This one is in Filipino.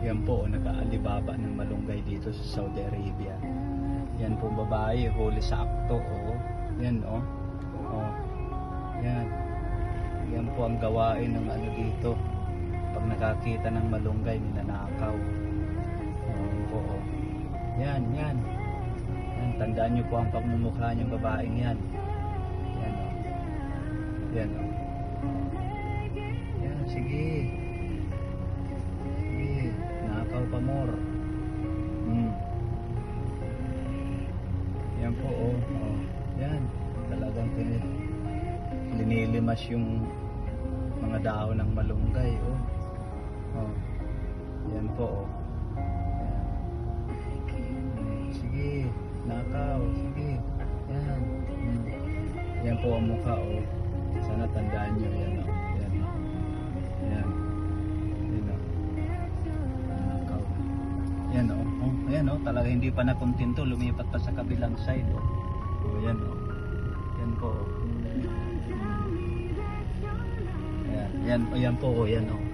Yan po, nag-aalibaba ng malunggay dito sa Saudi Arabia. Yan po babae, huli sa akto. Oh. Yan oh. Oh. Yan. Yan po ang gawain ng ano dito. Pag nakakita ng malunggay, ninanakaw. Yan po oh. Yan, yan. Yan, tandaan nyo po ang pagmumukha niyong babaeng yan. Yan oh. Yan oh. Yan, sige. Nakaw pa more. Yan po oh. Oh. Yan. Talagang linilimas yung mga dahon ng malunggay oh. Oh. Yan po oh. Yan. Sige. Nakaw. Sige. Yan. Yan po ang mukha oh. Sana tandaan nyo. Yan oh. Yan oh. Yan. Yan oh. Oh, ayan oh, talaga hindi pa nakontento, lumipat pa sa kabilang side oh. Oh, yan oh. Yan po oh. Ayan, yan po oh, yan oh.